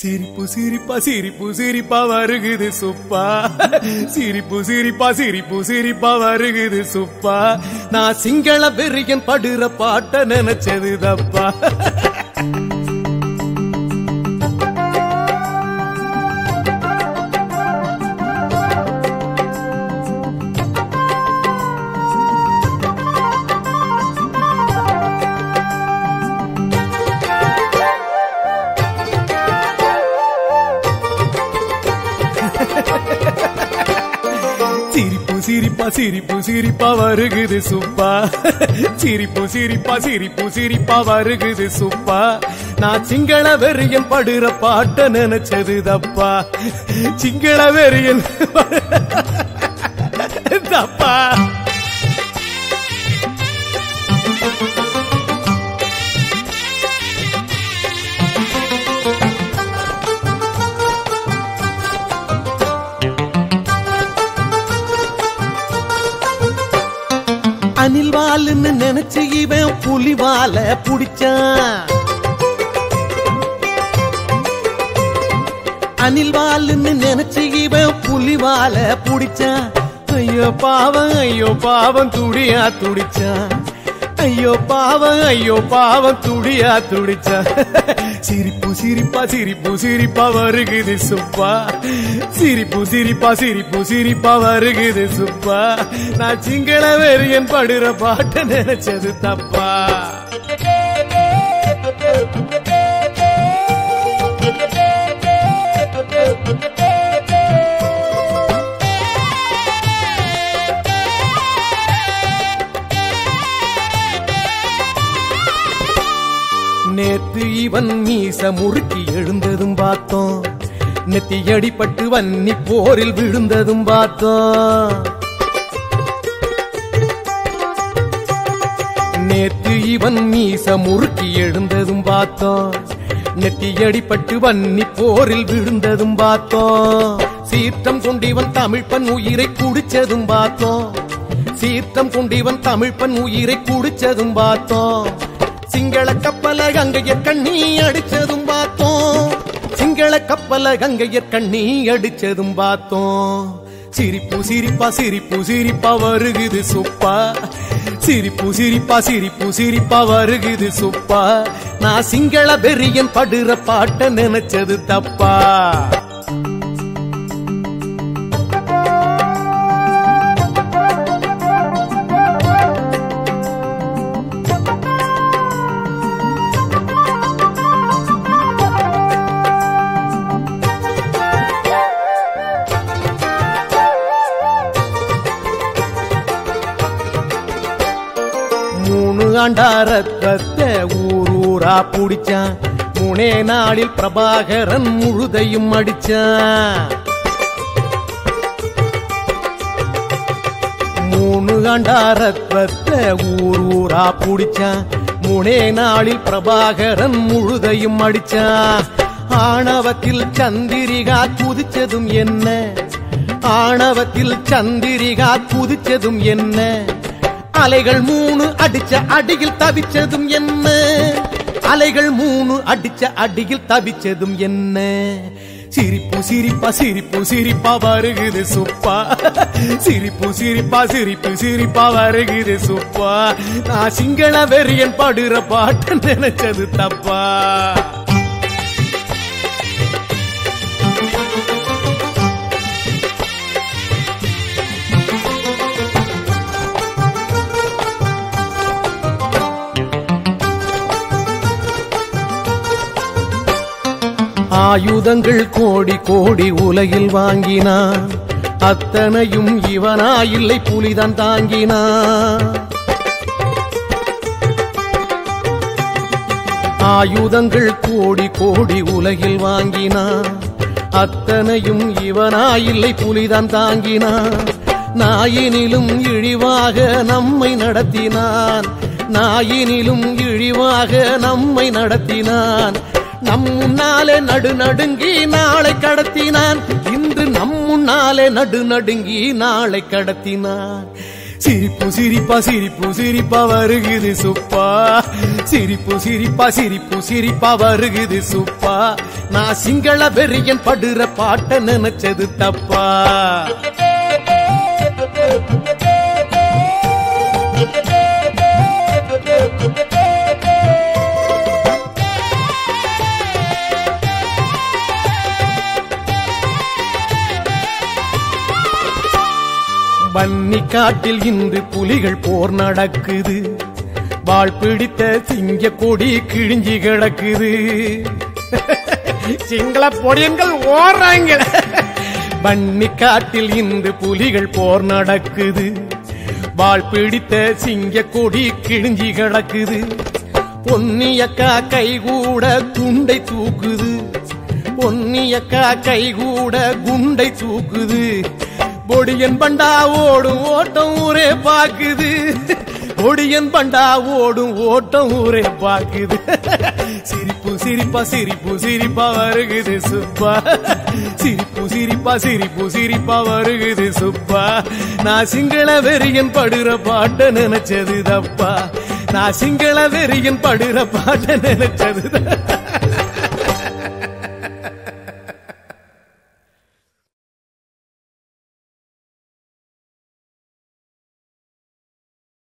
சிரிப்பு சிரிப்பா சிரிப்பு சிரிப்பா வருகுது சுப்பா, சிரிப்பு சிரிப்பா சிரிப்பு சிரிப்பா வருகுது சுப்பா, நான் சிங்கள வெறியன் படுற பாட்ட நினைச்சது தப்பா. சிரிப்பு சிரிப்பா சிரிப்பு சிரிப்பா வருகுது சுப்பா, சிரிப்பு சிரிப்பா சிரிப்பு சிரிப்பா வருகுது சுப்பா, நான் சிங்கள வெறியன் படுற பாட்ட நினைச்சது தப்பா, சிங்கள வெறியன் தப்பா. அணில் வாலுன்னு நினைச்சு இவன் புலி வால புடிச்சான், அணில் வாலுன்னு நினைச்சு இவன் புலி வால புடிச்சான், ஐயோ பாவம் துடியா துடிச்சான், ஐயோ பாவம் துடியா துடிச்சான். சிரிப்பு சிரிப்பா சிரிப்பு சிரிப்பா வருகுது சுப்பா, சிரிப்பு சிரிப்பா சிரிப்பு சிரிப்பா வருகுது சுப்பா, நான் சிங்கள வெறியன் படுற பாட்ட நினைச்சது தப்பா. நேத்து இவன் மீச முறுக்கி எழுந்ததும் பார்த்தோம், நெத்தியடிப்பட்டு வன்னி போரில் விழுந்ததும் பார்த்தோம், நேத்து இவன் மீச முறுக்கி எழுந்ததும் பார்த்தோம், நெத்தியடிப்பட்டு வன்னி போரில் விழுந்ததும் பார்த்தோம், சீற்றம் கொண்டிவன் தமிழ்ப்பன் உயிரை குடிச்சதும் பார்த்தோம், சீற்றம் கொண்டிவன் தமிழ்ப்பன் உயிரை குடிச்சதும் பார்த்தோம், சிங்கள கப்பல கங்கையர் கண்ணி அடிச்சதும் பார்த்தோம், சிங்கள கப்பல கங்கையர் கண்ணி அடிச்சதும் பார்த்தோம். சிரிப்பு சிரிப்பா சிரிப்பு சிரிப்பா வருகுது சுப்பா, சிரிப்பு சிரிப்பா சிரிப்பு சிரிப்பா வருகுது சுப்பா, நான் சிங்கள வெறியன் படுற பாட்ட நினைச்சது தப்பா. ஆண்டாரத்தை ஊரூரா புடிச்சான், மூணே நாளில் பிரபாகரன் முழுதையும் அடிச்சான், மூணு ஆண்டாரத்தை ஊரூரா புடிச்சான், மூணே நாளில் பிரபாகரன் முழுதையும் அடிச்சான். ஆணவத்தில் சந்திரிகா குதிச்சதும் என்ன, ஆணவத்தில் சந்திரிகா குதிச்சதும் என்ன, அலைகள் மூணு அடிச்ச அடியில் தவிச்சதும் என்ன, அலைகள் மூணு அடிச்ச அடியில் தவிச்சதும் என்ன. சிரிப்பு சிரிப்பா சிரிப்பு சிரிப்பா வருகுது சுப்பா, சிரிப்பு சிரிப்பா சிரிப்பு சிரிப்பா வருகுது சுப்பா, நான் சிங்கள வெறியன் படுற பாட்ட நினைச்சது தப்பா. ஆயுதங்கள் கோடி கோடி உலகில் வாங்கினான், அத்தனையும் இவனா இல்லை புலிதான் தாங்கினான், ஆயுதங்கள் கோடி கோடி உலகில் வாங்கினான், அத்தனையும் இவனா இல்லை புலிதான் தாங்கினான். நாயினிலும் இழிவாக நம்மை நடத்தினான், நாயினிலும் இழிவாக நம்மை நடத்தினான், நம் முன்னாலே நடுநடுங்கி நாளை கடத்தினான், இன்று நம் முன்னாலே நடுநடுங்கி நாளை கடத்தினான். சிரிப்பு சிரிப்பா சிரிப்பு சிரிப்பா வருகுது சுப்பா சிரிப்பு சிரிப்பா சிரிப்பு சிரிப்பா வருகுது சுப்பா நான் சிங்கள வெறியன் படுற பாட்ட நினைச்சது தப்பா வன்னி காட்டில் இன்று புலிகள் போர் நடக்குது வாள் பிடித்த சிங்க கொடி கிழிஞ்சி கிடக்குது சிங்கள பொடியன்கள் ஓடுறாங்க வன்னி காட்டில் இன்று புலிகள் போர் நடக்குது வாள் பிடித்த சிங்க கொடி கிழிஞ்சி கிடக்குது பொன்னியக்கா கைகூட குண்டை தூக்குது பொன்னியக்கா கைகூட குண்டை தூக்குது பொடியன் பண்டா ஓடும் ஓட்டம் ஊரே பாக்குது பொடியன் பண்டா ஓடும் ஓட்டம் ஊரே பாக்குது சிரிப்பு சிரிப்பா சிரிப்பு சிரிப்பா வருகுது சுப்பா சிரிப்பு சிரிப்பா சிரிப்பு சிரிப்பா வருகுது சுப்பா நான் சிங்கள வெறியன் படுற பாட்ட நினைச்சது தப்பா நான் சிங்கள வெறியன் படுற பாட்ட நினைச்சது